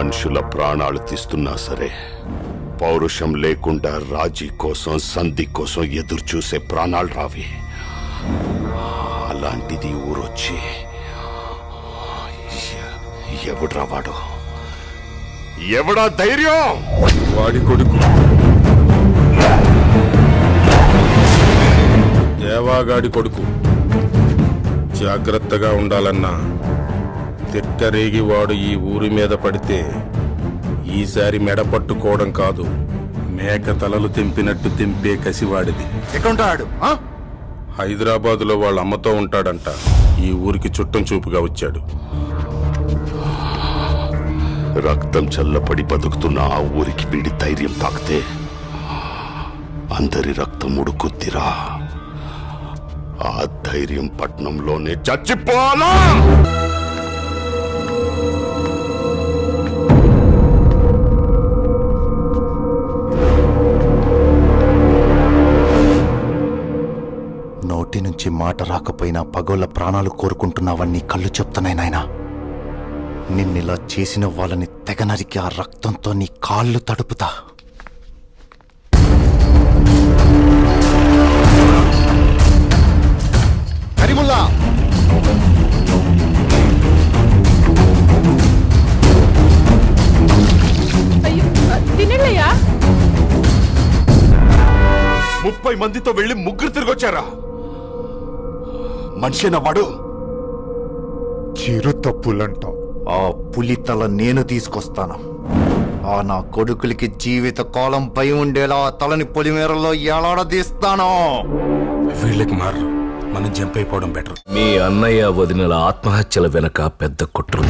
మనుషుల ప్రాణాలు తీస్తున్నా సరే పౌరుషం లేకుండా రాజీ కోసం సంధి కోసం ఎదురు చూసే ప్రాణాలు రావి. అలాంటిది ఊరొచ్చి ఎవడ్రా వాడు? ఎవడా ధైర్యం? వాడి కొడుకు దేవాగాడి కొడుకు. జాగ్రత్తగా ఉండాలన్నా తిక్కరేగి వాడు ఈ ఊరి మీద పడితే ఈసారి మెడ పట్టుకోవడం కాదు, మేక తలలు తెంపినట్టు తెంపే కసివాడిది. ఎక్కడుంటాడు? హైదరాబాదులో వాళ్ళ అమ్మతో ఉంటాడంట. ఈ ఊరికి చుట్టం చూపుగా వచ్చాడు. రక్తం చల్లపడి బతుకుతున్న ఆ ఊరికి వీడి ధైర్యం తాకితే అందరి రక్తం ఉడుకుద్దిరా. ఆ ధైర్యం పట్నంలోనే చచ్చిపోవాలా? నోటి నుంచి మాట రాకపోయినా పగోళ్ళ ప్రాణాలు కోరుకుంటున్నావని కళ్ళు చెప్తున్నాయి నాయనా. నిన్నిలా చేసిన వాళ్ళని తెగ నరికి ఆ రక్తంతో నీ కాళ్ళు తడుపుతా. కరీముల్లా, తినయ్యా. 30 మందితో వెళ్ళి ముగ్గురు తిరిగొచ్చారా? మనిషిన వాడు? చిరు తప్పులంట. ఆ పులి తల నేను తీసుకొస్తాను. ఆ నా కొడుకులకి జీవిత కాలం పై ఉండేలా ఆ తలని పొలిమేరలో ఎలాడదీస్తాను. వీళ్ళకి మారు, మనం జంప్ అయిపోవడం బెటర్. మీ అన్నయ్య వదినల ఆత్మహత్యల వెనక పెద్ద కుట్ర.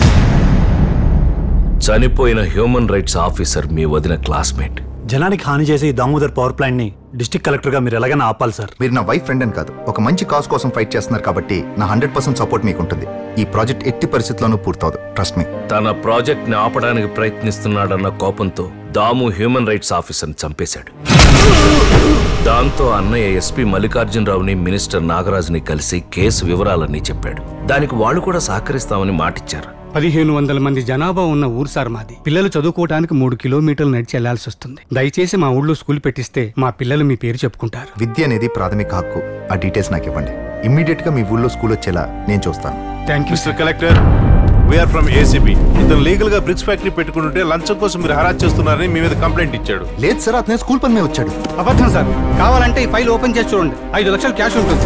చనిపోయిన హ్యూమన్ రైట్స్ ఆఫీసర్ మీ వదిన క్లాస్మేట్. జనానికి హాని చేసే ఈ దామోదర్ పవర్ ప్లాంట్ ని డిస్ట్రిక్ట్ కలెక్టర్ గా మీరు ఎలాగైనా ఆపాలి సార్. మీరు నా వైఫ్ ఫ్రెండ్ అని కాదు, ఒక మంచి కాజ్ కోసం ఫైట్ చేస్తున్నారు కాబట్టి నా 100% సపోర్ట్ మీకు ఉంటుంది. ఈ ప్రాజెక్ట్ ఎట్టి పరిస్థితుల్లోనూ పూర్తవదు, ట్రస్ట్ మీ. తన ప్రాజెక్ట్ ని ఆపడానికి ప్రయత్నిస్తున్నాడన్న కోపంతో దాము హ్యూమన్ రైట్స్ ఆఫీసర్ని చంపేశాడు. దాంతో అన్నయ్య ఎస్పీ మల్లికార్జునరావుని మినిస్టర్ నాగరాజుని కలిసి కేసు వివరాలన్నీ చెప్పాడు. దానికి వాళ్ళు కూడా సహకరిస్తామని మాటిచ్చారు. 1500 మంది జనాభా ఉన్న ఊరు సార్ మాది. పిల్లలు చదువుకోవడానికి 3 కిలోమీటర్లు నడిచి వెళ్లాల్సి వస్తుంది. దయచేసి మా ఊళ్ళో స్కూల్ పెట్టిస్తే మా పిల్లలు మీ పేరు చెప్పుకుంటారు. విద్య అనేది ప్రాథమిక హక్కు. ఆ డీటెయిల్స్ నాకు ఇవ్వండి. ఇమ్మీడియట్ గా మీ ఊళ్ళో స్కూల్ వచ్చేలా నేను చూస్తాను. Thank you mister collector, we are from ACB. ఇతను లీగల్ గా బ్రిక్స్ ఫ్యాక్టరీ పెట్టుకుంటుంటే లంచం కోసం మీరు హరాజ్ చేస్తున్నారని మీ మీద కంప్లైంట్ ఇచ్చాడు. లేదు సార్, అతనే స్కూల్ పని మీద వచ్చాడు. అబద్ధం సార్. కావాలంటే ఈ ఫైల్ ఓపెన్ చేసి చూడండి. 5 లక్షలు క్యాష్ ఉంటుంది.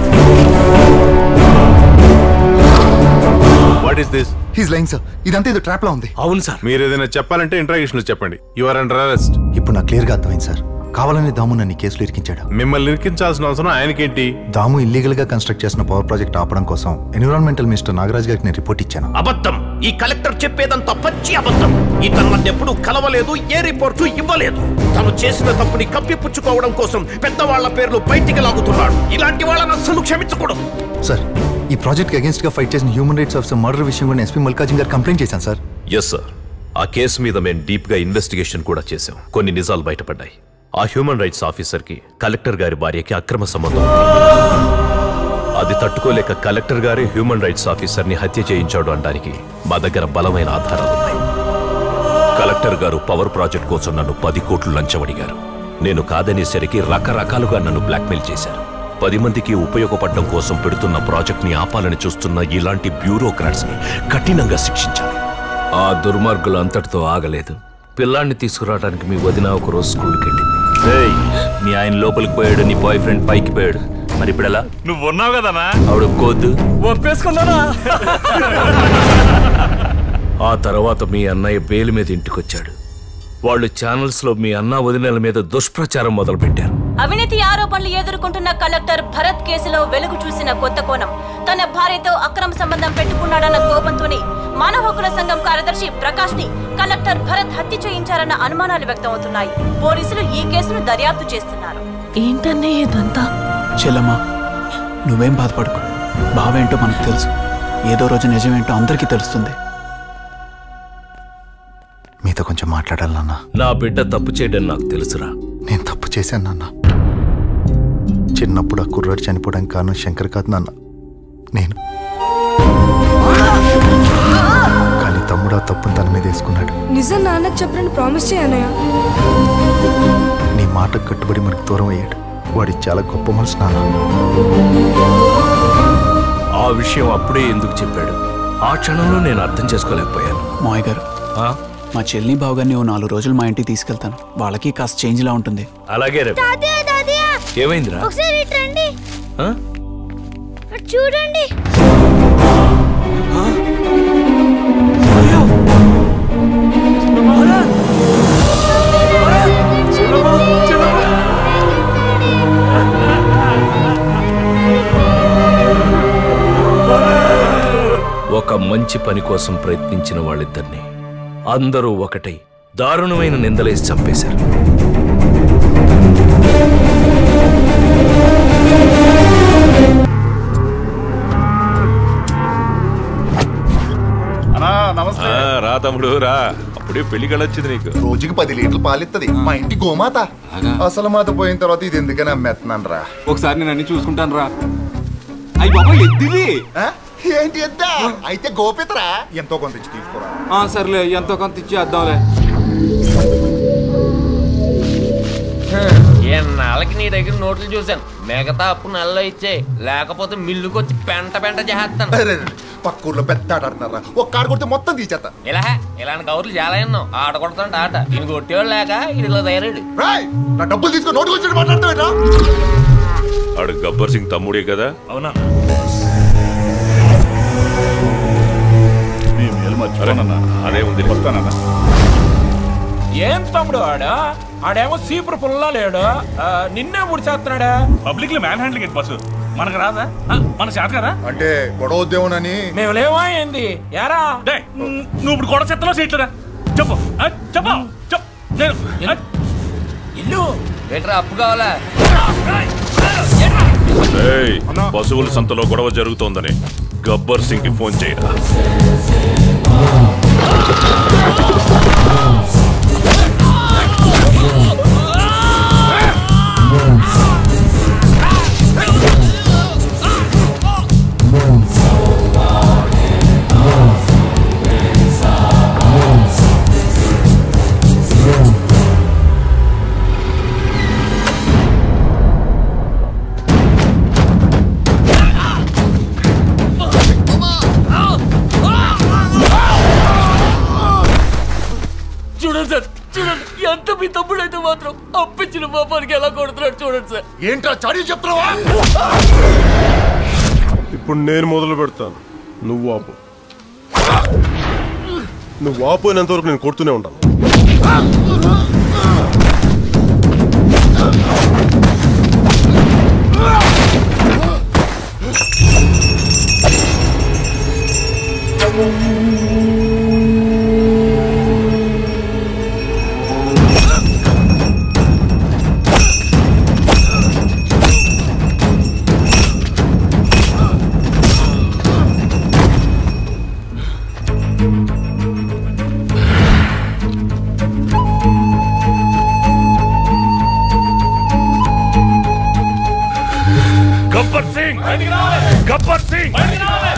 What is this? He's lying sir. ఇదంతా ఏదో ట్రాప్ లా ఉంది. అవును సార్. మీరు ఏదైనా చెప్పాలంటే ఇంట్రాగేషన్ లో చెప్పండి. You are under arrest. ఇప్పుడు నాకు క్లియర్ గా అర్థమైంది సార్. కావాలని దాము నన్ను కేసులో ఇరికించాడు. మిమ్మల్ని ఇరికించాల్సిన అవసరం ఆయనకేంటి? దాము ఇల్లీగల్ గా కన్స్ట్రక్ట్ చేసిన పవర్ ప్రాజెక్ట్ ఆపడం కోసం ఎన్విరాన్మెంటల్ మినిస్టర్ నాగరాజ్ గారికి నేను రిపోర్ట్ ఇచ్చాను. అబద్ధం. ఈ కలెక్టర్ చెప్పేదంతా పచ్చి అబద్ధం. ఇతను నన్ను ఎప్పుడు కలవలేదు, ఏ రిపోర్టు ఇవ్వలేదు. తను చేసిన తప్పుని కప్పిపుచ్చుకోవడం కోసం పెద్దవాళ్ల పేర్లు బయటికి లాగుతున్నాడు. ఇలాంటి వాళ్ళని అస్సలు క్షమించకూడదు. సార్, ఈ ప్రాజెక్ట్ అగేన్స్ట్ గా ఫైట్ చేసిన హ్యూమన్ రైట్స్ ఆఫీసర్ మర్డర్ విషయం కూడా ఎస్పీ మల్లికార్జున్ గారు కంప్లైంట్ చేశాను సార్. Yes sir. ఆ కేసు మీద మేము డీప్ గా ఇన్వెస్టిగేషన్ కూడా చేశాం. కొన్ని నిజాలు బయటపడ్డాయి. ఆ హ్యూమన్ రైట్స్ ఆఫీసర్ కి కలెక్టర్ గారి భార్యకి అక్రమ సంబంధం. అది తట్టుకోలేక కలెక్టర్ గారే హ్యూమన్ రైట్స్ ఆఫీసర్ ని హత్య చేయించాడు అనడానికి మా దగ్గర బలమైన ఆధారాలున్నాయి. కలెక్టర్ గారు పవర్ ప్రాజెక్ట్ కోసం నన్ను 10 కోట్లు లంచం అడిగారు. నేను కాదనేసరికి రకరకాలుగా నన్ను బ్లాక్మెయిల్ చేశారు. 10 మందికి ఉపయోగపడడం కోసం పెడుతున్న ప్రాజెక్ట్ ని ఆపాలని చూస్తున్న ఇలాంటి బ్యూరోక్రాట్స్ ని కఠినంగా శిక్షించాలి. ఆ దుర్మార్గులు అంతటితో ఆగలేదు. పిల్లాన్ని తీసుకురావడానికి మీ వదిన ఒక రోజు స్కూల్కి వెళ్ళింది. మీ ఆయన లోపలికి పోయాడు, నీ బాయ్ ఫ్రెండ్ పైకి పోయాడు. మరి ఇప్పుడు ఎలా? నువ్వు ఉన్నావు కదనా? ఆవిడ కోద్దు ఒప్పేసుకున్నానా? ఆ తర్వాత మీ అన్నయ్య బెయిల్ మీద ఇంటికొచ్చాడు. వాళ్ళు ఛానల్స్ లో మీ అన్న వదినల మీద దుష్ప్రచారం మొదలుపెట్టారు. అవినీతి ఆరోపణలు ఎదుర్కొంటున్న కలెక్టర్ భరత్ కేసులో వెలుగు చూసిన కొత్త కోణం. తన భార్యతో అక్రమ సంబంధం పెట్టుకున్నాడన్న కోపంతోనే మానవ హక్కుల సంఘం కార్యదర్శి ప్రకాష్ ని కలెక్టర్ భరత్ హత్య చేయించారన్న అనుమానాలు వ్యక్తమవుతున్నాయి. పోలీసులు ఈ కేసును దర్యాప్తు చేస్తున్నారు. ఏంటనే ఇదంతా? చెల్లమ్మా, నువ్వేం బాధపడకు. బావేంటో మనకు తెలుసు. ఏదో రోజు నిజమేంటో అందరికీ తెలుస్తుంది. మీతో కొంచెం మాట్లాడాలి నాన్న. నా బిడ్డ తప్పు చేయడం నాకు తెలుసురా. నేను తప్పు చేశాను నాన్న. చిన్నప్పుడు ఆ కుర్రాడు చనిపోవడానికి కారణం శంకర్ కాదు నాన్న, నేను. కానీ తమ్ముడు ఆ తప్పును తన మీద వేసుకున్నాడు. నిజం నాన్నకు చెప్పని ప్రామిస్ చేయనయ్య. నీ మాటకు కట్టుబడి మనకు దూరం అయ్యాడు. వాడి చాలా గొప్ప మనసు నాన్న. ఆ విషయం అప్పుడే ఎందుకు చెప్పాడు? ఆ క్షణంలో నేను అర్థం చేసుకోలేకపోయాను. మావయ్య గారు, మా చెల్లి బావగారిని ఓ 4 రోజులు మా ఇంటికి తీసుకెళ్తాను. వాళ్ళకి కాస్త చేంజ్ లా ఉంటుంది. అలాగే రే. ఏమైందిరా? చూడండి. ఒక మంచి పని కోసం ప్రయత్నించిన వాళ్ళిద్దరిని అందరూ ఒకటై దారుణమైన నిందలేసి చంపేశారు. రా తమ్ముడు రా. అప్పుడే పెళ్లి కళొచ్చింది నీకు. రోజుకి 10 లీటర్లు పాలిస్తుంది మా ఇంటి గోమాత. అసలు మాత పోయిన తర్వాత ఇది ఎందుకని అమ్మేస్తున్నాను రా. ఒకసారి నేను అన్ని చూసుకుంటాను రా. అయ్యి బాబా ఎద్దిది ఏంటి ఎద్దా? అయితే గోపితరా ఎంతో కొంత ఇచ్చి తీసుకోరా. సర్లే ఎంతో కొంత ఇచ్చి వద్దాంలే. ఎన్నాళ్ళకి నీ దగ్గర నోట్లు చూశాను. మిగతా అప్పు నెలలో ఇచ్చే, లేకపోతే మిల్లుకొచ్చి పెంట చేస్తాను. పక్కూర్లో పెద్ద ఆట ఆడుతున్నారా? ఒక్క ఆట కొడితే మొత్తం తీసేస్తా. ఇలాంటి కౌర్లు చాలా ఎన్నో. ఆట కొడుతుంటే ఆట ఈయన కొట్టేవాళ్ళు లేక ఇదిలో తయారాడు. నా డబ్బులు తీసుకొని నోటు వచ్చి మాట్లాడతావేట్రా? ఆడు గబ్బర్ సింగ్ తమ్ముడే కదా? అవునా? అదే ఉంది. ఏం తమ్ముడు ఆడేమో సీపురు పుల్లా లేడు, నిన్నే ముడి చేస్తున్నాడా? పబ్లిక్ లో మ్యాన్ హ్యాండ్లింగ్ బస్సు మనకు రాదా? మన చేత కదా అంటే గొడవ ఉద్యమని మేము లేవా ఏంది? యారా నువ్వు ఇప్పుడు గొడవ చెత్తలో సీట్లరా? చెప్పు చెప్పు నేను ఇల్లు బెటర్ అప్పు కావాలా? పశువుల సంతలో గొడవ జరుగుతోందని గబ్బర్ సింగ్ కి ఫోన్ చేయరా. చూడండి సార్, చూడండి ఎంత మీ తమ్ముడైతే మాత్రం అప్పించిన పాపానికి ఎలా కొడుతున్నాడు చూడండి సార్. ఏంట్రా చడి చెప్తున్నావా? ఇప్పుడు నేను మొదలు పెడతాను. నువ్వు ఆపోయినంత వరకు నేను కొడుతూనే ఉంటాను. గబ్బర్ సింగ్! గబ్బర్ సింగ్!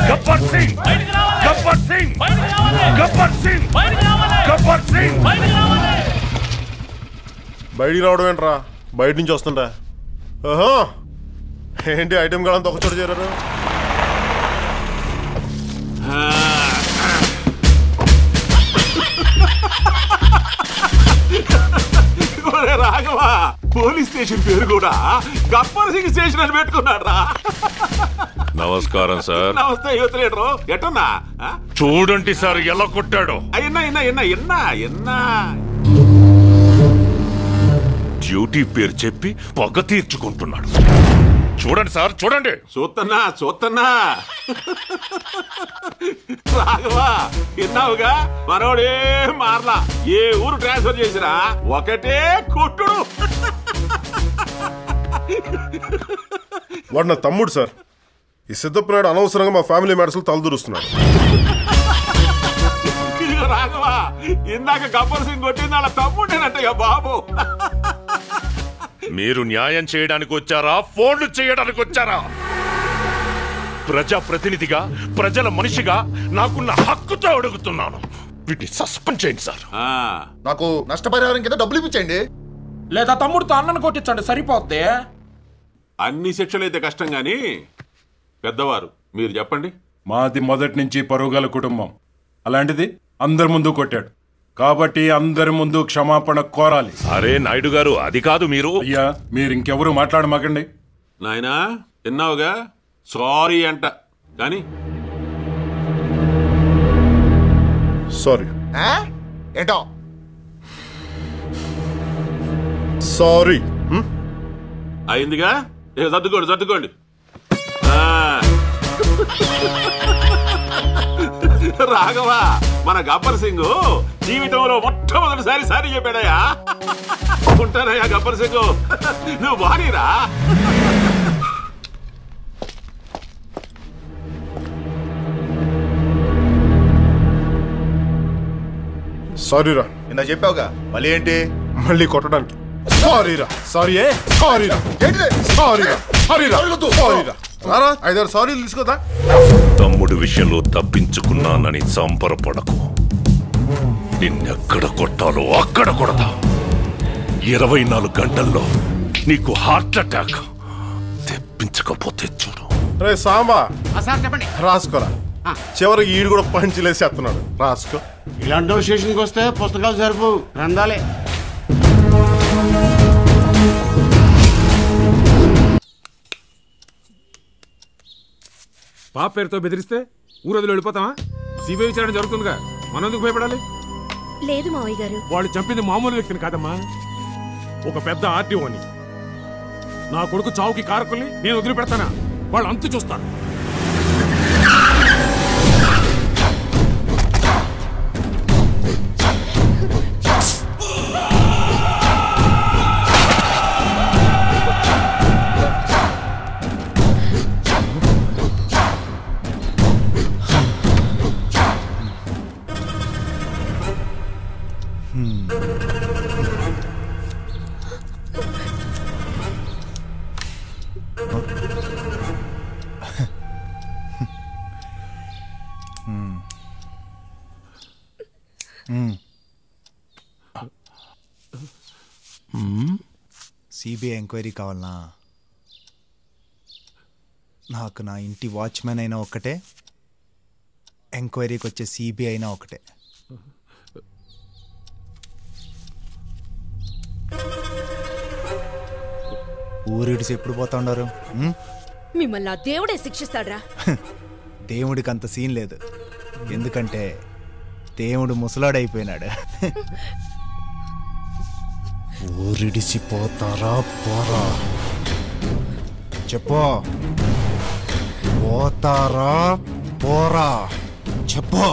గబ్బర్ సింగ్! గబ్బర్ సింగ్! గబ్బర్ సింగ్! గబ్బర్ సింగ్! బయటికి రావడం ఏంట్రా? బయట నుంచి వస్తుంటా. ఏంటి ఐటమ్ కాలంతా ఒక చోట చేరారు? రాఘవా, పోలీస్ స్టేషన్ పేరు కూడా గబ్బర్ సింగ్ స్టేషన్ అని పెట్టుకున్నాడు రా. నమస్కారం సార్. నమస్తే యువతలేడు. ఎట్టున్నా చూడండి సార్ ఎలా కొట్టాడు. ఎన్నా డ్యూటీ పేరు చెప్పి పగ తీర్చుకుంటున్నాడు. చూడండి సార్, చూడండి. చూస్తున్నా రాఘవా, విన్నావుగా? మనోడే మార్లా. ఏ ఊరు ట్రాన్స్ఫర్ చేసినా ఒకటే కొట్టుడు. వాడు నా తమ్ముడు సార్. ఈ సిద్ధప్ప నాయుడు అనవసరంగా మా ఫ్యామిలీ మ్యాటర్స్ తలదూరుస్తున్నాడు. రాఘవా, ఇందాక గబ్బర్ సింగ్ కొట్టింది వాళ్ళ తమ్ముడేనట్టయ్యా బాబు. మీరు న్యాయం చేయడానికి వచ్చారా, ఫోన్లు చేయడానికి వచ్చారా? ప్రజాప్రతినిధిగా, ప్రజల మనిషిగా నాకున్న హక్కుతో అడుగుతున్నాను. వీటిని సస్పెండ్ చేయండి సార్. నాకు నష్టపరిహారం కింద డబ్బులు ఇప్పించండి. లేదా తమ్ముడితో అన్నను కొట్టించండి, సరిపోద్ది. అన్ని శిక్షలు అయితే కష్టం గాని పెద్దవారు మీరు చెప్పండి. మాది మొదటి నుంచి పరుగల కుటుంబం, అలాంటిది అందరి ముందు కొట్టాడు కాబట్టి అందరి ముందు క్షమాపణ కోరాలి. అరే నాయుడు గారు, అది కాదు. మీరు అయ్యా, మీరు ఇంకెవరు మాట్లాడమాకండి. నాయనా విన్నావుగా, సారీ అంట. కానీ సారీ ఏంటో సారీ అయిందిగా, సర్దుకోండి. రాఘవా, మన గబ్బర్ సింగ్ జీవితంలో మొట్టమొదటిసారి సారీ చెప్పాడయ్యా. ఉంటానయ్యా గబ్బర్ సింగ్, నువ్వు బానీరా. సారీరా, నిన్న చెప్పావుగా, మళ్ళీ ఏంటి? మళ్ళీ కొట్టడానికి సారీరా. సారీయే సారీరా. సారీరా సారీరా సారీరా. రారా 5-6 సారీలు తీసుకోదా. తమ్ముడు విషయంలో తప్పించుకున్నానని సంబరపడకు. నిన్నెక్కడ కొట్టాలో అక్కడ కొడతా. 24 గంటల్లో నీకు హార్ట్ అటాక్ తెప్పించకపోతే చూడు. రే సాంబా, చెప్పండి. రాసుకోరా. చివరికి ఈడు కూడా పంచిలేసేస్తున్నాడు. రాసుకో. ఇలాంటి స్టేషన్కి వస్తే పుస్తకాలు సరిపు రందాలే. పాప పేరుతో బెదిరిస్తే ఊరదులు వెళ్ళిపోతామా? సిబిఐ విచారణ జరుగుతుందిగా, మనం ఎందుకు భయపడాలి? లేదు మావయ్య గారు, వాళ్ళు చంపింది మామూలు వ్యక్తిని కాదమ్మా, ఒక పెద్ద ఆర్టీఓని. నా కొడుకు చావుకి కారకుల్ని నేను వదిలిపెడతానా? వాళ్ళు అంతు చూస్తాను. సిబిఐ ఎంక్వైరీ కావాలనా? నాకు నా ఇంటి వాచ్మెన్ అయినా ఒకటే, ఎంక్వైరీకి వచ్చే సిబిఐ అయినా ఒకటే. ఊరిడిసి ఎప్పుడు పోతా ఉన్నారు? మిమ్మల్ని ఆ దేవుడే శిక్షిస్తాడ్రా. దేవుడికి అంత సీన్ లేదు, ఎందుకంటే దేవుడు ముసలాడైపోయినాడు. ఊరిడిసి పోతారా పోరా? చెప్పు, పోతారా పోరా? చెప్పు.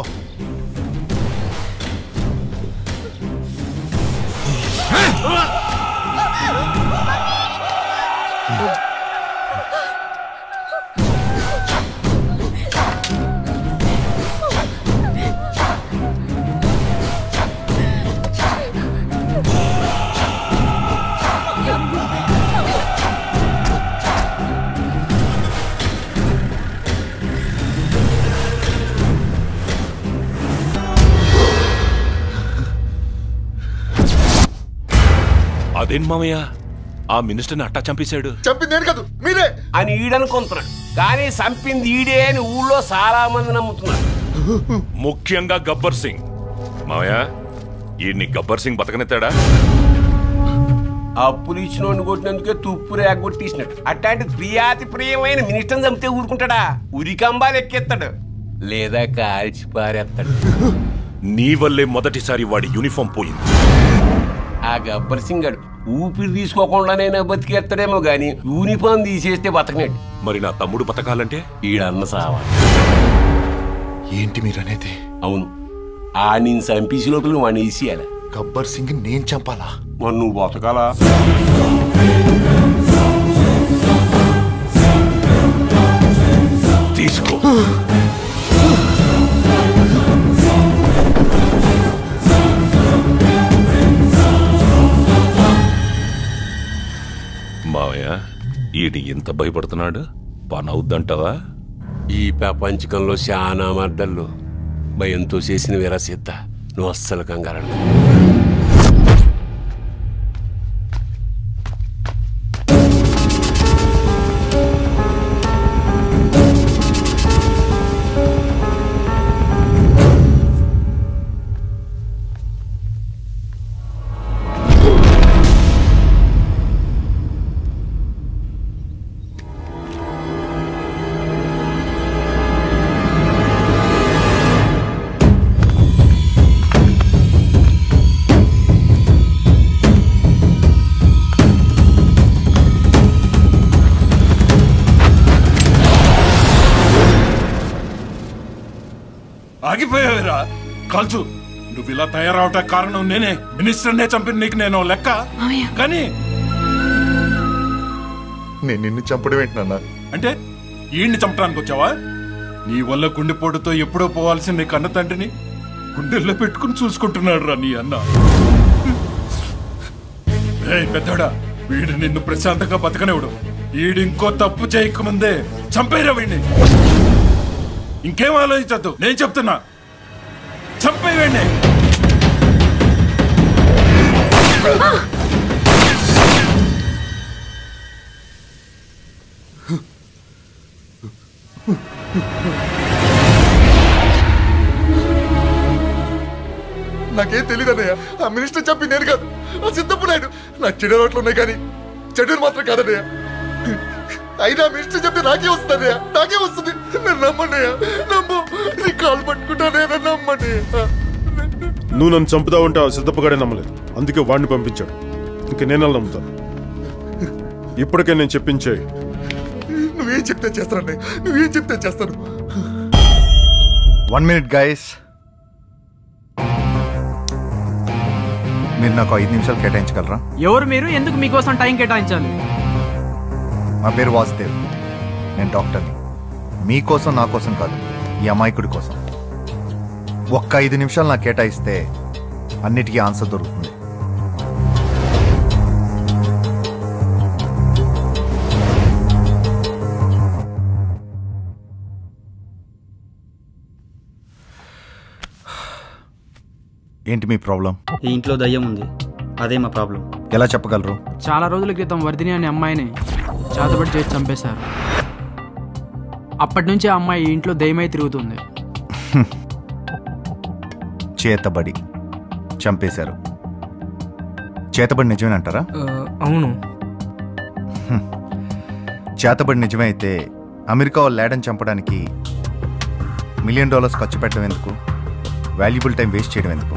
అదేం మామయ్య, ఆ మినిస్టర్ని అట్టా చంపేశాడు? చంపింది నేను కాదు, మీరే అని ఈడనుకుంటున్నాడు, కానీ చంపింది ఈడే అని ఊళ్ళో చాలా మంది నమ్ముతున్నారు, ముఖ్యంగా గబ్బర్ సింగ్. మామయ్య, ఈయన్ని గబ్బర్ సింగ్ బతకనెత్తాడా? అప్పులు ఇచ్చినోడిని కొట్టినందుకే తుప్పు రేగొట్టేసినట్టు అట్లాంటి ప్రియాతి ప్రియమైన మినిస్టర్ని చంపితే ఊరుకుంటాడా? ఉరికంబాలు ఎక్కేస్తాడు, లేదా కాల్చి పారేస్తాడు. నీ వల్లే మొదటిసారి వాడి యూనిఫామ్ పోయింది. ఆ గబ్బర్ సింగ్ గడు ఊపిరి తీసుకోకుండానైనా బతికేస్తాడేమో గాని యూనిఫామ్ తీసేస్తే బతకనేడు. మరి నా తమ్ముడు బతకాలంటే ఈడన్న సావా. ఏంటి మీరనేది? అవును, ఆ నేను చంపేసి లోపల వాడిని వేసేయాలి. గబ్బర్ సింగ్ నేను చంపాలా? మరి నువ్వు బతకాలా? తీసుకో. మావయ్య, ఈయన ఎంత భయపడుతున్నాడు? పని అవుద్దంటావా? ఈ ప్రపంచకంలో చాలా మర్డర్లు భయంతో చేసిన వీరసిద్ధ నువ్వు అస్సలు కంగారు. ఆగిపోయావురా కాల్చు. నువ్వు ఇలా తయారవటం కారణం నేనే. మినిస్టర్నే చంపిన నీకు నేను లెక్క. కానీ నేను నిన్ను చంపడం ఏంటి నాన్న? అంటే ఈయన్ని చంపడానికి వచ్చావా? నీ వల్ల గుండెపోటుతో ఎప్పుడో పోవాల్సిన నీ కన్న తండ్రిని గుండెల్లో పెట్టుకుని చూసుకుంటున్నాడు రా నీ అన్న. పెద్దోడా, వీడు నిన్ను ప్రశాంతంగా బతకనివ్వడు. వీడు ఇంకో తప్పు చేయకముందే చంపేరా వీడిని. ఇంకేం ఆలోచించద్దు, నేను చెప్తున్నా. చంపేయండి. నాకేం తెలియదు అన్నయ్య. ఆ మినిస్టర్ చంపి నేను కాదు, ఆ సిద్ధప్ప నాయుడు. నా చెడు రోట్లు ఉన్నాయి కానీ చెడు మాత్రం కాదన్నయ్య. అయినా మినిస్టర్ చెప్తే నాకే వస్తుందన్నయ్య, నాకే వస్తుంది. నన్ను నమ్మన్నయ్య, నమ్ము. నీ కాలు పట్టుకుంటానే, నన్ను నమ్మన్నయ్య. నువ్వు నన్ను చంపుతావంటే ఆ సిద్ధప్పగాడే నమ్మలేదు, అందుకే వాడిని పంపించాడు. ఇంక నేను నమ్ముతాను. ఇప్పటికే నేను చెప్పించే. నువ్వేం చెప్తే చేస్తానన్నయ్య, నువ్వేం చెప్తే చేస్తాను. 1 minute గైస్. మీరు నాకు 5 నిమిషాలు కేటాయించగలరా? ఎవరు మీరు? ఎందుకు మీకోసం టైం కేటాయించాలి? నా పేరు వాసుదేవ్, నేను డాక్టర్ని. మీకోసం నా కోసం కాదు, ఈ అమాయకుడి కోసం. ఒక్క 5 నిమిషాలు నాకు కేటాయిస్తే అన్నిటికీ ఆన్సర్ దొరుకుతుంది. ఏంటి మీ ప్రాబ్లం? ఈ ఇంట్లో దయ్యం ఉంది, అదే మా ప్రాబ్లం. ఎలా చెప్పగలరు? చాలా రోజుల క్రితం వర్ధిని అనే అమ్మాయిని చేతబడి చేసి చంపేశారు. అప్పటి నుంచి ఆ అమ్మాయి ఈ ఇంట్లో దయ్యమై తిరుగుతుంది. చేతబడి చంపేశారు. చేతబడి నిజమే అంటారా? అవును. చేతబడి నిజమే అయితే అమెరికా వాళ్ళు లేడని చంపడానికి $1 million ఖర్చు పెట్టడం ఎందుకు? వాల్యుబుల్ టైం వేస్ట్ చేయడం ఎందుకు?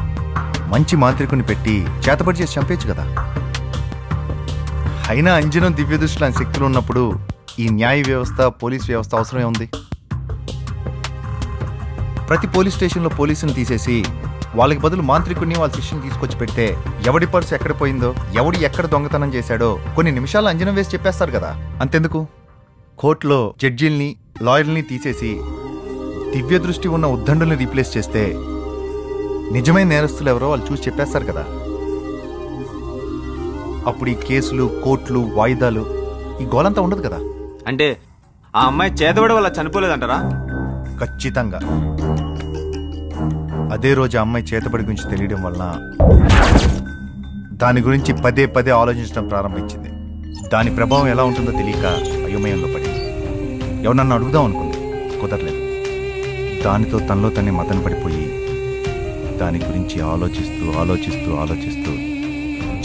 మంచి మాంత్రికుని పెట్టి చేతబడి చేసి చంపేయచ్చు కదా. అయినా అంజనం దివ్య దృష్టిలో ఆయన శక్తులు ఉన్నప్పుడు ఈ న్యాయ వ్యవస్థ, పోలీస్ వ్యవస్థ అవసరమే ఉంది. ప్రతి పోలీస్ స్టేషన్లో పోలీసుని తీసేసి వాళ్ళకి బదులు మాంత్రికుడిని వాళ్ళ శిష్యుని తీసుకొచ్చి పెడితే ఎవడి పర్సు ఎక్కడ పోయిందో, ఎవడు ఎక్కడ దొంగతనం చేశాడో కొన్ని నిమిషాలు అంజనం వేసి చెప్పేస్తారు కదా. అంతెందుకు, కోర్టులో జడ్జీల్ని, లాయర్ని తీసేసి దివ్య దృష్టి ఉన్న ఉద్దండుల్ని రీప్లేస్ చేస్తే నిజమైన నేరస్తులు ఎవరో వాళ్ళు చూసి చెప్పేస్తారు కదా. అప్పుడు ఈ కేసులు, కోర్టులు, వాయిదాలు, ఈ గోలంతా ఉండదు కదా. అంటే ఆ అమ్మాయి చేతబడి వల్ల చనిపోలేదంటారా? ఖచ్చితంగా. అదే రోజు ఆ అమ్మాయి చేతబడి గురించి తెలియడం వలన దాని గురించి పదే పదే ఆలోచించడం ప్రారంభించింది. దాని ప్రభావం ఎలా ఉంటుందో తెలియక అయోమయంలో పడింది. ఎవరన్నా అడుగుదాం అనుకుంది, కుదరలేదు. దానితో తనలో తనే మదన పడిపోయి దాని గురించి ఆలోచిస్తూ ఆలోచిస్తూ ఆలోచిస్తూ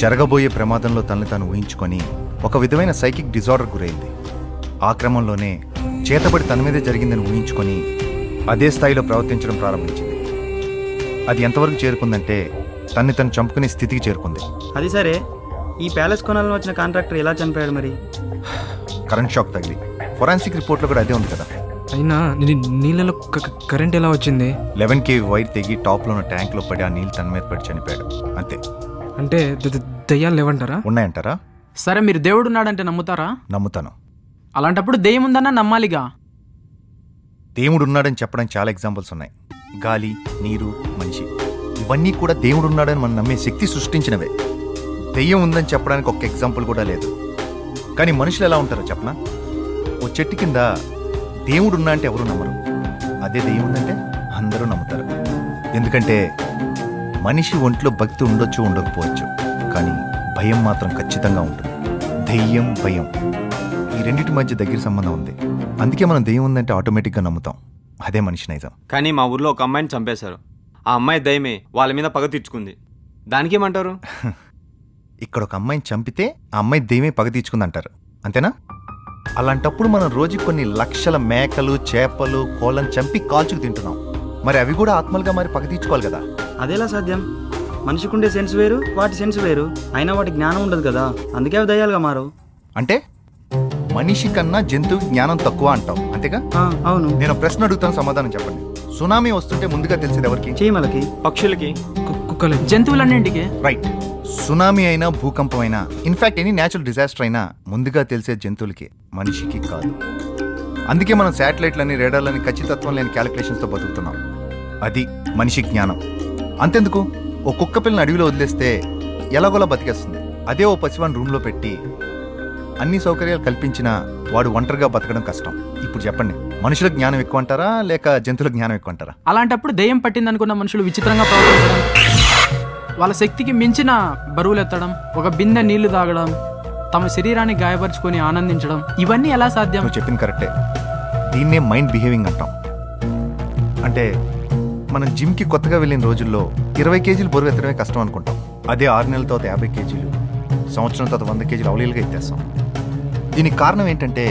జరగబోయే ప్రమాదంలో తనని తాను ఊహించుకొని ఒక విధమైన సైకిక్ డిజార్డర్ గురైంది. ఆ క్రమంలోనే చేతబడి తన మీదే జరిగిందని ఊహించుకొని అదే స్థాయిలో ప్రవర్తించడం ప్రారంభించింది. అది ఎంతవరకు చేరుకుందంటే తన్ని తను చంపుకునే స్థితికి చేరుకుంది. అది సరే, ఈ ప్యాలెస్ కొనాలని వచ్చిన కాంట్రాక్టర్ ఎలా చంపాడు మరి? కరెంట్ షాక్ తగిలి. ఫొరాన్సిక్ రిపోర్ట్లో కూడా అదే ఉంది కదా. అయినా నీళ్ళలో కరెంట్ ఎలా వచ్చింది? 11 kV వైర్ తెగి టాప్లో ఉన్న ట్యాంక్లో పడి ఆ నీళ్ళు తన మీద పడి చనిపోయాడు, అంతే. అంటే దయ్యాలు లేవంటారా? ఉన్నాయంటారా? సరే, మీరు దేవుడు ఉన్నాడంటే నమ్ముతారా? నమ్ముతాను. అలాంటప్పుడు దెయ్యం ఉందన్నా నమ్మాలిగా. దేవుడు ఉన్నాడని చెప్పడానికి చాలా ఎగ్జాంపుల్స్ ఉన్నాయి. గాలి, నీరు, మనిషి, ఇవన్నీ కూడా దేవుడు ఉన్నాడని మనం నమ్మే శక్తి సృష్టించినవే. దెయ్యం ఉందని చెప్పడానికి ఒక్క ఎగ్జాంపుల్ కూడా లేదు. కానీ మనుషులు ఎలా ఉంటారో చెప్పనా? ఓ చెట్టు కింద దేవుడు ఉన్నా అంటే ఎవరు నమ్మరు. అదే దెయ్యం ఉందంటే అందరూ నమ్ముతారు. ఎందుకంటే మనిషి ఒంట్లో భక్తి ఉండొచ్చు ఉండకపోవచ్చు, కానీ భయం మాత్రం ఖచ్చితంగా ఉంటుంది. దెయ్యం, భయం ఈ రెండింటి మధ్య దగ్గర సంబంధం ఉంది. అందుకే మనం దెయ్యం ఉందంటే ఆటోమేటిక్గా నమ్ముతాం. అదే మనిషి నైజం. కానీ మా ఊర్లో ఒక అమ్మాయిని చంపేశారు. ఆ అమ్మాయి దయ్యమే వాళ్ళ మీద పగ తీర్చుకుంది. దానికేమంటారు? ఇక్కడ ఒక అమ్మాయిని చంపితే ఆ అమ్మాయి దెయ్యమే పగ తీర్చుకుందంటారు, అంతేనా? అలాంటప్పుడు మనం రోజు కొన్ని లక్షల మేకలు, చేపలు, కోళ్ళని చంపి కాల్చుకు తింటున్నాం. మరి అవి కూడా ఆత్మలుగా మరి పగ తీర్చుకోవాలి కదా? అదేలా సాధ్యం? మనిషికుండే సెన్స్ వేరు, వాటి సెన్స్ వేరు. అయినా వాటి జ్ఞానం ఉండదు కదా, అందుకే అవి దయ్యాలుగా మారు. అంటే మనిషి కన్నా జంతువు జ్ఞానం తక్కువ అంటాం, అంతేగా? అవును. నేను ప్రశ్న అడుగుతాను, సమాధానం చెప్పండి. సునామీ వస్తుంటే ముందుగా తెలిసేది ఎవరికి? చీమలకి, పక్షులకి, కుక్కలకి, జంతువులన్నింటికి. రైట్. సునామీ అయినా, భూకంపం అయినా, ఇన్ఫాక్ట్ ఎనీ న్యాచురల్ డిజాస్టర్ అయినా ముందుగా తెలిసే జంతువులకి, మనిషికి కాదు. అందుకే మనం శాటిలైట్లని, రేడార్లని ఖచ్చితత్వం లేని క్యాలిక్యులేషన్స్తో బతుకుతున్నాం. అది మనిషి జ్ఞానం. అంతెందుకు, ఓ కుక్క పిల్లని అడవిలో వదిలేస్తే ఎలాగోలా బతికేస్తుంది. అదే ఓ పసివాడిని రూమ్లో పెట్టి అన్ని సౌకర్యాలు కల్పించినా వాడు ఒంటరిగా బతకడం కష్టం. ఇప్పుడు చెప్పండి, మనుషుల జ్ఞానం ఎక్కువ అంటారా లేక జంతువుల జ్ఞానం ఎక్కువ అంటారా? అలాంటప్పుడు దెయ్యం పట్టిందనుకున్న మనుషులు విచిత్రంగా ప్రవర్తించడం, వాళ్ళ శక్తికి మించిన బరువులు ఎత్తడం, ఒక బిందె నీళ్లు తాగడం, తమ శరీరాన్ని గాయపరుచుకొని ఆనందించడం, ఇవన్నీ ఎలా సాధ్యం? నువ్వు చెప్పింది కరెక్టే. దీన్నే మైండ్ బిహేవింగ్ అంటాం. అంటే మనం జిమ్కి కొత్తగా వెళ్ళిన రోజుల్లో 20 కేజీలు బరువు ఎత్తడమే కష్టం అనుకుంటాం. అదే 6 నెలల తర్వాత 50 కేజీలు, సంవత్సరం తర్వాత 100 కేజీలు అవలీలుగా ఎత్తేస్తాం. దీనికి కారణం ఏంటంటే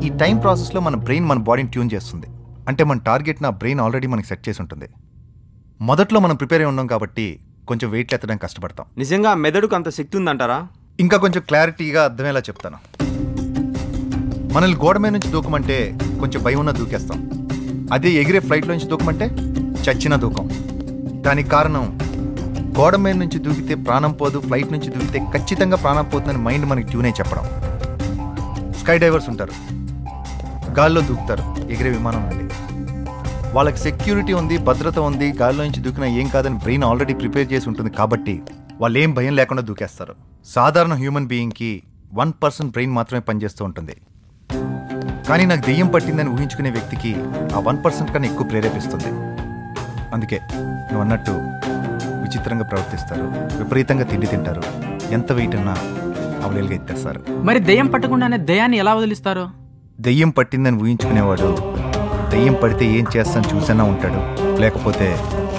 ఈ టైం ప్రాసెస్లో మన బ్రెయిన్ మన బాడీని ట్యూన్ చేస్తుంది. అంటే మన టార్గెట్ నా బ్రెయిన్ ఆల్రెడీ మనకి సెట్ చేసి ఉంటుంది. మొదట్లో మనం ప్రిపేర్ అయి ఉన్నాం కాబట్టి కొంచెం వెయిట్లు ఎత్తడానికి కష్టపడతాం. నిజంగా మెదడుకు అంత శక్తి ఉందంటారా? ఇంకా కొంచెం క్లారిటీగా అర్థమయ్యేలా చెప్తాను. మనల్ని గోడ మీద నుంచి దూకమంటే కొంచెం భయం ఉన్న దూకేస్తాం. అదే ఎగిరే ఫ్లైట్లో నుంచి దూకమంటే చచ్చిన దూకం. దానికి కారణం గోడ మీద నుంచి దూకితే ప్రాణం పోదు, ఫ్లైట్ నుంచి దూకితే ఖచ్చితంగా ప్రాణం పోతుందని మైండ్ మనకి ట్యూన్ అయి చెప్పడం. స్కై డైవర్స్ ఉంటారు, గాల్లో దూకుతారు ఎగిరే విమానం నుండి. వాళ్ళకి సెక్యూరిటీ ఉంది, భద్రత ఉంది, గాల్లో నుంచి దూకినా ఏం కాదని బ్రెయిన్ ఆల్రెడీ ప్రిపేర్ చేసి ఉంటుంది కాబట్టి వాళ్ళు ఏం భయం లేకుండా దూకేస్తారు. సాధారణ హ్యూమన్ బీయింగ్కి 1% బ్రెయిన్ మాత్రమే పనిచేస్తూ ఉంటుంది. కానీ నాకు దెయ్యం పట్టిందని ఊహించుకునే వ్యక్తికి ఆ 1% కన్నా ఎక్కువ ప్రేరేపిస్తుంది. అందుకే నువ్వు అన్నట్టు విచిత్రంగా ప్రవర్తిస్తారు, విపరీతంగా తిండి తింటారు, ఎంత వెయిట్ అన్నా అవలేలుగా ఎత్తేస్తారు. మరి దెయ్యం పట్టకుండానే దెయ్యాన్ని ఎలా వదిలిస్తారు? దెయ్యం పట్టిందని ఊహించుకునేవాడు దెయ్యం పడితే ఏం చేస్తాను చూసన్నా ఉంటాడు, లేకపోతే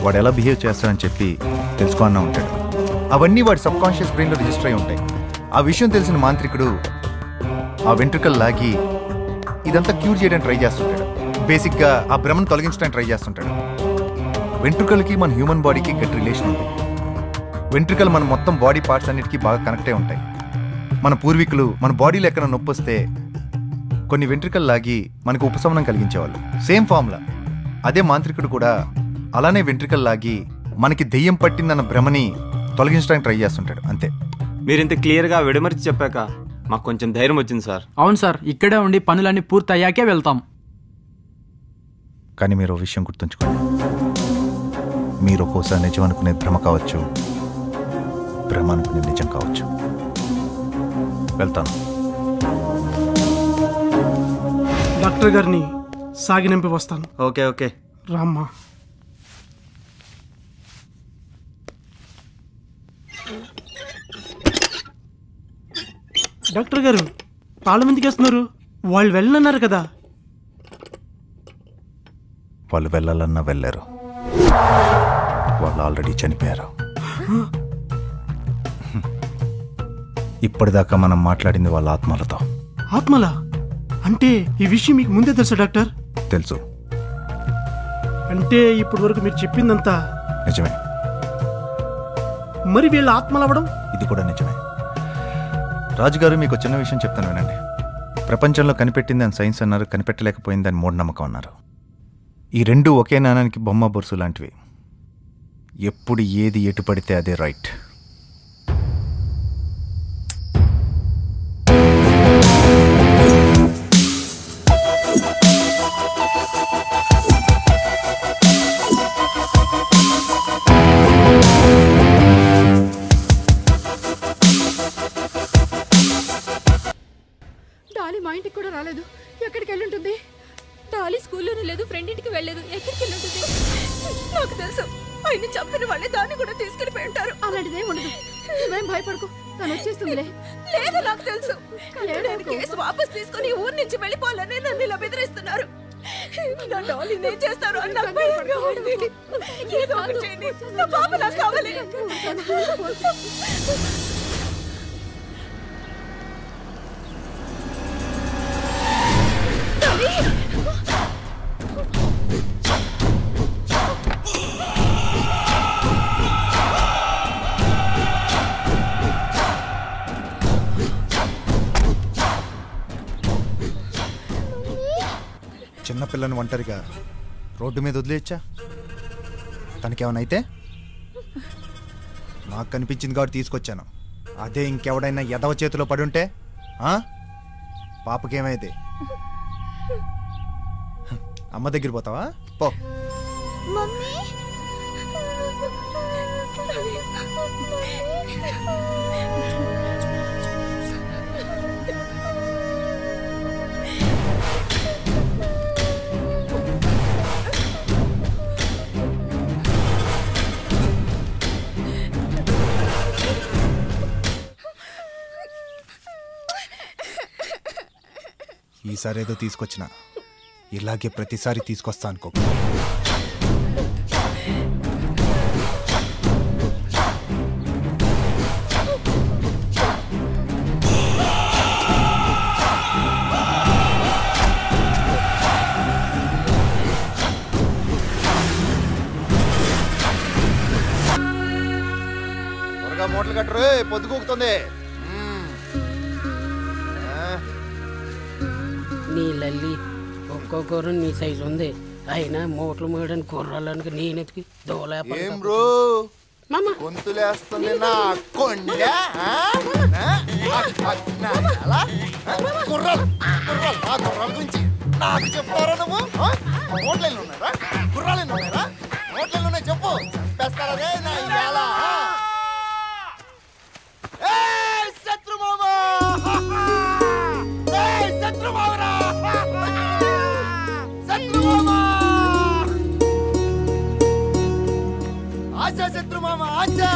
వాడు ఎలా బిహేవ్ చేస్తాడని చెప్పి తెలుసుకోన్నా ఉంటాడు. అవన్నీ వాడి సబ్ కాన్షియస్ బ్రెయిన్లో రిజిస్టర్ అయి ఉంటాయి. ఆ విషయం తెలిసిన మాంత్రికుడు ఆ వెంట్రుకలు లాగి ఇదంతా క్యూర్ చేయడానికి ట్రై చేస్తుంటాడు. బేసిక్గా ఆ భ్రమను తొలగించడానికి ట్రై చేస్తుంటాడు. వెంట్రుకలకి మన హ్యూమన్ బాడీకి గట్టి రిలేషన్ ఉంది. వెంట్రుకలు మన మొత్తం బాడీ పార్ట్స్ అన్నిటికీ బాగా కనెక్ట్ అయి ఉంటాయి. మన పూర్వీకులు మన బాడీలో ఎక్కడ నొప్పి వస్తే కొన్ని వెంట్రుకలు లాగి మనకు ఉపశమనం కలిగించేవాళ్ళు. Same formula. అదే మాంత్రికుడు కూడా అలానే వెంట్రుకలు లాగి మనకి దెయ్యం పట్టిందన్న భ్రమని తొలగించడానికి ట్రై చేస్తుంటాడు. అంతే. మీరింత క్లియర్గా విడమర్చి చెప్పాక మాకు కొంచెం ధైర్యం వచ్చింది సార్. అవును సార్, ఇక్కడే ఉండి పనులన్నీ పూర్తి అయ్యాకే వెళ్తాం. కానీ మీరు విషయం గుర్తుంచుకోండి, మీరు ఒక్కోసారి నిజం అనుకునే భ్రమ కావచ్చు, భ్రమ అనుకునే నిజం కావచ్చు. వెళ్తాను. డాక్టర్ గారిని సాగినంపి వస్తాను. ఓకే ఓకే రామ్మా. డాక్టర్ గారు తాళం ఎందుకు వేస్తున్నారు? వాళ్ళు వెళ్ళనన్నారు కదా. వాళ్ళు వెళ్ళాలన్నా వెళ్ళారు, వాళ్ళు ఆల్రెడీ చనిపోయారు. ఇప్పటిదాకా మనం మాట్లాడింది వాళ్ళ ఆత్మలతో. ఆత్మలా? అంటే ఈ విషయం మీకు ముందే తెలుసా డాక్టర్? తెలుసు. అంటే ఇప్పటి వరకు మీరు చెప్పిందంతా నిజమే. మరి వీళ్ళ ఆత్మలు అవ్వడం? ఇది కూడా నిజమే. రాజుగారు, మీకు చిన్న విషయం చెప్తాను వినండి. ప్రపంచంలో కనిపెట్టింది అని సైన్స్ అన్నారు, కనిపెట్టలేకపోయింది అని మూఢనమ్మకం అన్నారు. ఈ రెండు ఒకే నాణానికి బొమ్మ బొరుసు లాంటివి. ఎప్పుడు ఏది ఎటు పడితే అదే రైట్. డాలీ మా ఇంటికి కూడా రాలేదు. ఎక్కడికి వెళ్ళుంటుంది? డాలీ స్కూల్లోనే లేదు, ఫ్రెండ్ ఇంటికి వెళ్ళలేదు. ఎక్కడికి వెళ్ళుంటుంది? నాకు తెలుసు. ఆయన చంపిన వాళ్ళే దాన్ని కూడా తీసుకెళ్ళిపోయి ఉంటారు. అలాంటిదే ఉండదు. నువ్వేం భయపడకు, తను వచ్చేస్తుందిలే. లేదు, నాకు తెలుసు. నేను కేసు వాపస్ తీసుకుని ఊరి నుంచి వెళ్ళిపోవాలని నన్ను ఇలా బెదిరిస్తున్నారు. నా డాలీ నేను చేస్తారు అని నాకు భయంగా ఉంది. ఏదో ఒకటి చేయండి, నా పాప నాకు కావాలి. చిన్నపిల్లని ఒంటరిగా రోడ్డు మీద వదిలేయచ్చా? తనకేమనైతే నాకు కనిపించింది కాబట్టి తీసుకొచ్చాను. అదే ఇంకెవడైనా ఎదవ చేతిలో పడి ఉంటే పాపకేమైతే? అమ్మ దగ్గర పోతావా? పో. ఈసారి ఏదో తీసుకొచ్చిన, ఇలాగే ప్రతిసారి తీసుకొస్తా అనుకో. త్వరగా మూటలు కట్టరు, పొద్దుకూకుతుంది. నీ లల్లి ఒక్కొక్కరు నీ సైజు ఉంది. అయినా మూటలు మూయడానికి కుర్రాళ్ళకి నేనెతికి ఏం బ్రో గొంతులేస్తుంది నా కొండ. గుర్రాల గురించి నాకు చెప్తారా నువ్వు? మూటలు ఉన్నారా? గుర్రాలు ఉన్నారా? మూటలు ఉన్నాయి చెప్పు. చంపేస్తారా రే నా ఇవాళ? శత్రు మామా, శత్రు మామరా, శత్రు మామా, ఆశా శత్రు మామా, ఆశా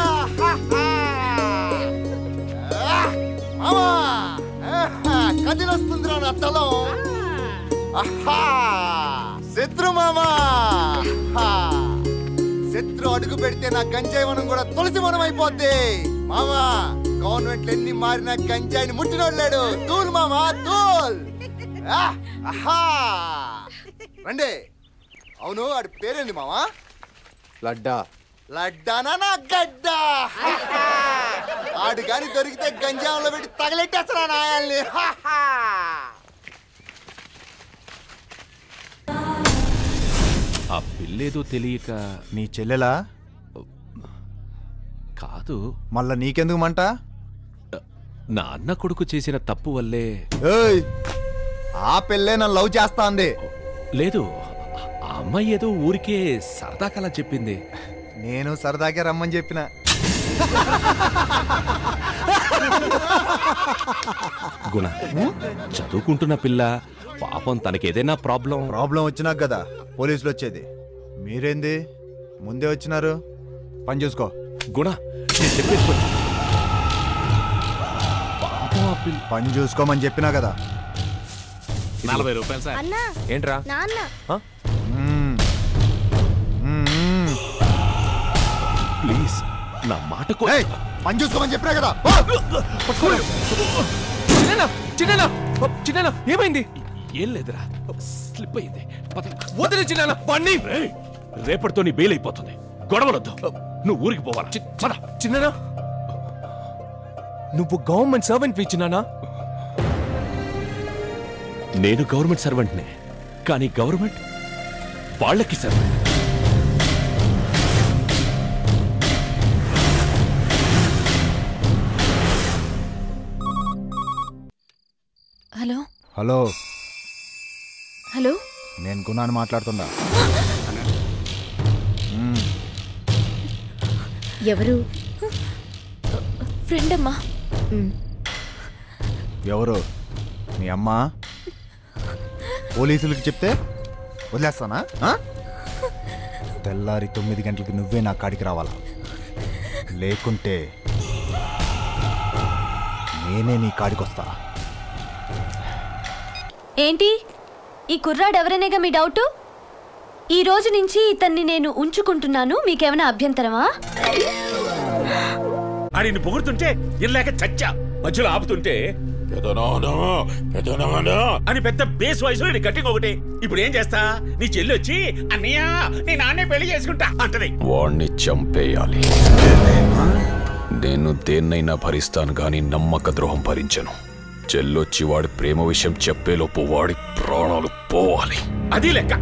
మామా. కదిలొస్తుందిరా నా తలం. శత్రు మామా, శత్రు అడుగు పెడితే నా గంజాయి వనం కూడా తులసి వనం అయిపోద్ది మామా. గవర్నమెంట్లు ఎన్ని మారినా గంజాయిని ముట్టినోళ్ళాడు. తూల్ మామా, తూల్. రండి. అవును, ఆడి పేరేంది మామా? లడ్డా. లడ్డానా నా గడ్డా? ఆడు గాని దొరికితే గంజాంలో పెట్టి తగలెట్టేస్తారా నాయాల్ని. ఆ పిల్లేదో తెలియక. నీ చెల్లెలా? కాదు. మళ్ళా నీకెందుకు మంట? నా అన్న కొడుకు చేసిన తప్పు వల్లే. ఆ పిల్లే నన్ను లవ్ చేస్తా అంది. లేదు, ఆ అమ్మాయి ఏదో ఊరికే సరదాకలా చెప్పింది. నేను సరదాగా రమ్మని చెప్పిన. గుణ, చదువుకుంటున్న పిల్ల పాపం, తనకేదైనా ప్రాబ్లం వచ్చినాక కదా పోలీసులు వచ్చేది. మీరేంది ముందే వచ్చినారు? పని చూసుకో. గుణ, నేను చెప్పేసి పని చూసుకోమని చెప్పినా కదా. 40 రూపాయలు సార్. ఏంట్రా? ప్లీజ్ నా మాట పని చూసుకోమని చెప్పినా కదా. చిన్న ఏమైంది? ఏం లేదురా, స్లిప్ అయింది. వదిలే చిన్న బండి. రేపటితో నీ బెయిల్ అయిపోతుంది. గొడవలొద్దు, నువ్వు ఊరికి పోవాలా? చిన్న నువ్వు గవర్నమెంట్ సర్వెంట్ ఇచ్చినానా? నేను గవర్నమెంట్ సర్వెంట్నే, కానీ గవర్నమెంట్ వాళ్ళకి సర్వెంట్. హలో హలో హలో, నేను గుణాన్ని మాట్లాడుతున్నా. ఎవరు? ఫ్రెండ్ అమ్మా. ఎవరు? మీ అమ్మా? పోలీసులకి చెప్తే వదిలేస్తానా? తెల్లారి 9 గంటలకి నువ్వే నా కాడికి రావాలా, లేకుంటే నేనే నీ కాడికి వస్తా. ఏంటి ఈ కుర్రాడు ఎవరైనాగా మీ డౌట్? ఈ రోజు నుంచి ఇతన్ని నేను ఉంచుకుంటున్నాను, మీకేమైనా అభ్యంతరమా? ఆడిని పొగుడుతుంటే ఇల్లాక చచ్చా, మధ్యలో ఆపుతుంటే అని పెద్ద బేస్ వయసులో నీ కట్టింగ్ ఒకటి. ఇప్పుడు ఏం చేస్తా? నీ చెల్లి వచ్చి అన్నయ్య నీ నాన్నే పెళ్లి చేసుకుంటా అంటది. వాణ్ణి చంపేయాలి. నేను దేన్నైనా భరిస్తాను గాని నమ్మక ద్రోహం భరించను. చెల్లొచ్చి వాడి ప్రేమ విషయం చెప్పేలోపు వాడి ప్రాణాలు పోవాలి. అది లెక్క.